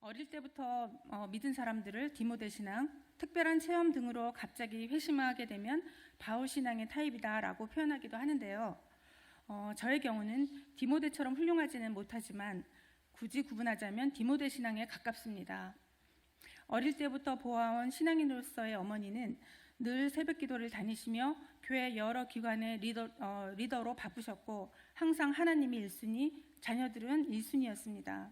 어릴 때부터 믿은 사람들을 디모데 신앙, 특별한 체험 등으로 갑자기 회심하게 되면 바울 신앙의 타입이다라고 표현하기도 하는데요. 저의 경우는 디모데처럼 훌륭하지는 못하지만 굳이 구분하자면 디모데 신앙에 가깝습니다. 어릴 때부터 보아온 신앙인으로서의 어머니는 늘 새벽 기도를 다니시며 교회 여러 기관의 리더로 바쁘셨고 항상 하나님이 1순위, 자녀들은 1순위였습니다.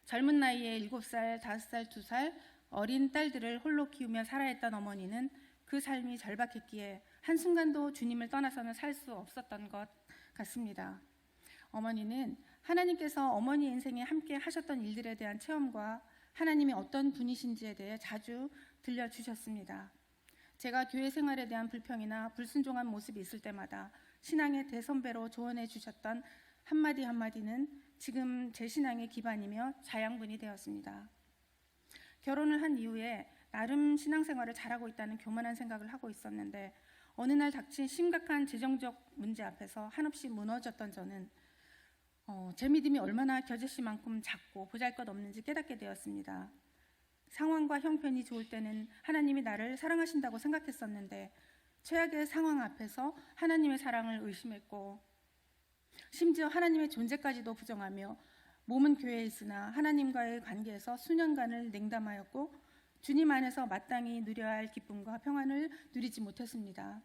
젊은 나이에 7살, 5살, 2살 어린 딸들을 홀로 키우며 살아했던 어머니는 그 삶이 절박했기에 한순간도 주님을 떠나서는 살 수 없었던 것 같습니다. 어머니는 하나님께서 어머니 인생에 함께 하셨던 일들에 대한 체험과 하나님이 어떤 분이신지에 대해 자주 들려주셨습니다. 제가 교회 생활에 대한 불평이나 불순종한 모습이 있을 때마다 신앙의 대선배로 조언해 주셨던 한마디 한마디는 지금 제 신앙의 기반이며 자양분이 되었습니다. 결혼을 한 이후에 나름 신앙생활을 잘하고 있다는 교만한 생각을 하고 있었는데 어느 날 닥친 심각한 재정적 문제 앞에서 한없이 무너졌던 저는 제 믿음이 얼마나 겨자씨만큼 작고 보잘것없는지 깨닫게 되었습니다. 상황과 형편이 좋을 때는 하나님이 나를 사랑하신다고 생각했었는데 최악의 상황 앞에서 하나님의 사랑을 의심했고 심지어 하나님의 존재까지도 부정하며 몸은 교회에 있으나 하나님과의 관계에서 수년간을 냉담하였고 주님 안에서 마땅히 누려야 할 기쁨과 평안을 누리지 못했습니다.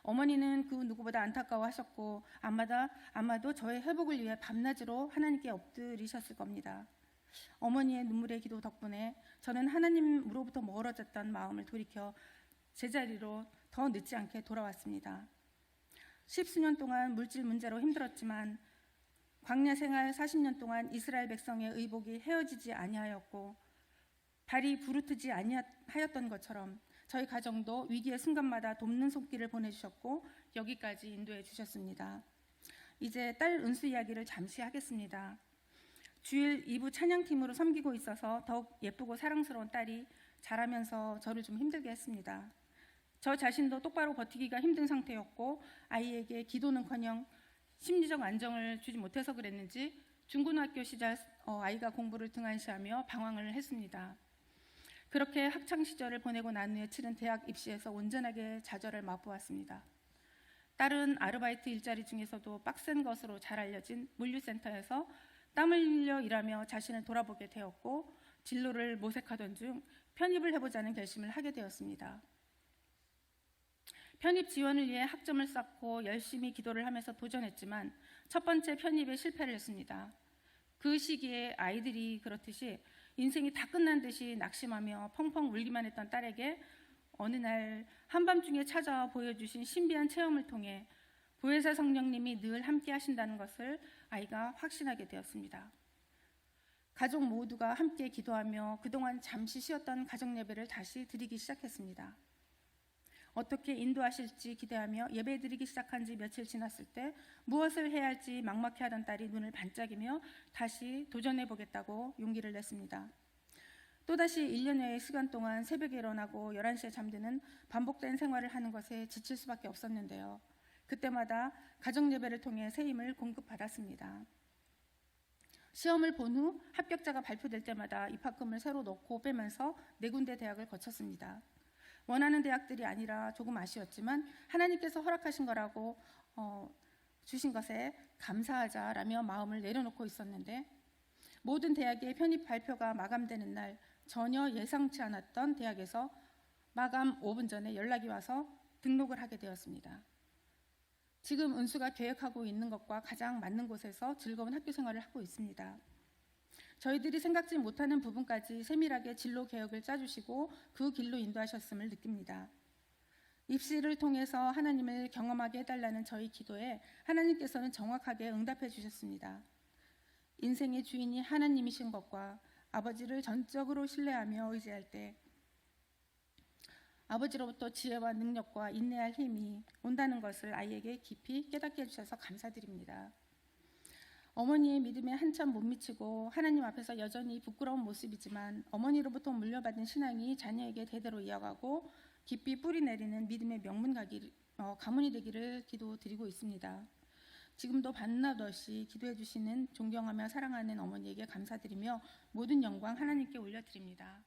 어머니는 그 누구보다 안타까워하셨고 아마도 저의 회복을 위해 밤낮으로 하나님께 엎드리셨을 겁니다. 어머니의 눈물의 기도 덕분에 저는 하나님으로부터 멀어졌던 마음을 돌이켜 제자리로 더 늦지 않게 돌아왔습니다. 10수년 동안 물질 문제로 힘들었지만 광야 생활 40년 동안 이스라엘 백성의 의복이 헤어지지 아니하였고 발이 부르트지 아니하였던 것처럼 저희 가정도 위기의 순간마다 돕는 손길을 보내주셨고 여기까지 인도해 주셨습니다. 이제 딸 은수 이야기를 잠시 하겠습니다. 주일 2부 찬양팀으로 섬기고 있어서 더욱 예쁘고 사랑스러운 딸이 자라면서 저를 좀 힘들게 했습니다. 저 자신도 똑바로 버티기가 힘든 상태였고 아이에게 기도는커녕 심리적 안정을 주지 못해서 그랬는지 중고등학교 시절 아이가 공부를 등한시하며 방황을 했습니다. 그렇게 학창 시절을 보내고 난 후에 치른 대학 입시에서 온전하게 좌절을 맛보았습니다. 딸은 아르바이트 일자리 중에서도 빡센 것으로 잘 알려진 물류센터에서 땀을 흘려 일하며 자신을 돌아보게 되었고 진로를 모색하던 중 편입을 해보자는 결심을 하게 되었습니다. 편입 지원을 위해 학점을 쌓고 열심히 기도를 하면서 도전했지만 첫 번째 편입에 실패를 했습니다. 그 시기에 아이들이 그렇듯이 인생이 다 끝난 듯이 낙심하며 펑펑 울기만 했던 딸에게 어느 날 한밤중에 찾아와 보여주신 신비한 체험을 통해 보혜사 성령님이 늘 함께 하신다는 것을 아이가 확신하게 되었습니다. 가족 모두가 함께 기도하며 그동안 잠시 쉬었던 가정 예배를 다시 드리기 시작했습니다. 어떻게 인도하실지 기대하며 예배 드리기 시작한 지 며칠 지났을 때 무엇을 해야 할지 막막해하던 딸이 눈을 반짝이며 다시 도전해보겠다고 용기를 냈습니다. 또다시 1년여의 시간 동안 새벽에 일어나고 11시에 잠드는 반복된 생활을 하는 것에 지칠 수밖에 없었는데요. 그때마다 가정 예배를 통해 새 힘을 공급받았습니다. 시험을 본 후 합격자가 발표될 때마다 입학금을 새로 넣고 빼면서 4군데 대학을 거쳤습니다. 원하는 대학들이 아니라 조금 아쉬웠지만 하나님께서 허락하신 거라고 주신 것에 감사하자라며 마음을 내려놓고 있었는데 모든 대학의 편입 발표가 마감되는 날 전혀 예상치 않았던 대학에서 마감 5분 전에 연락이 와서 등록을 하게 되었습니다. 지금 은수가 계획하고 있는 것과 가장 맞는 곳에서 즐거운 학교 생활을 하고 있습니다. 저희들이 생각지 못하는 부분까지 세밀하게 진로 계획을 짜주시고 그 길로 인도하셨음을 느낍니다. 입시를 통해서 하나님을 경험하게 해달라는 저희 기도에 하나님께서는 정확하게 응답해 주셨습니다. 인생의 주인이 하나님이신 것과 아버지를 전적으로 신뢰하며 의지할 때 아버지로부터 지혜와 능력과 인내할 힘이 온다는 것을 아이에게 깊이 깨닫게 해주셔서 감사드립니다. 어머니의 믿음에 한참 못 미치고 하나님 앞에서 여전히 부끄러운 모습이지만 어머니로부터 물려받은 신앙이 자녀에게 대대로 이어가고 깊이 뿌리 내리는 믿음의 가문이 되기를 기도드리고 있습니다. 지금도 밤낮 없이 기도해 주시는 존경하며 사랑하는 어머니에게 감사드리며 모든 영광 하나님께 올려드립니다.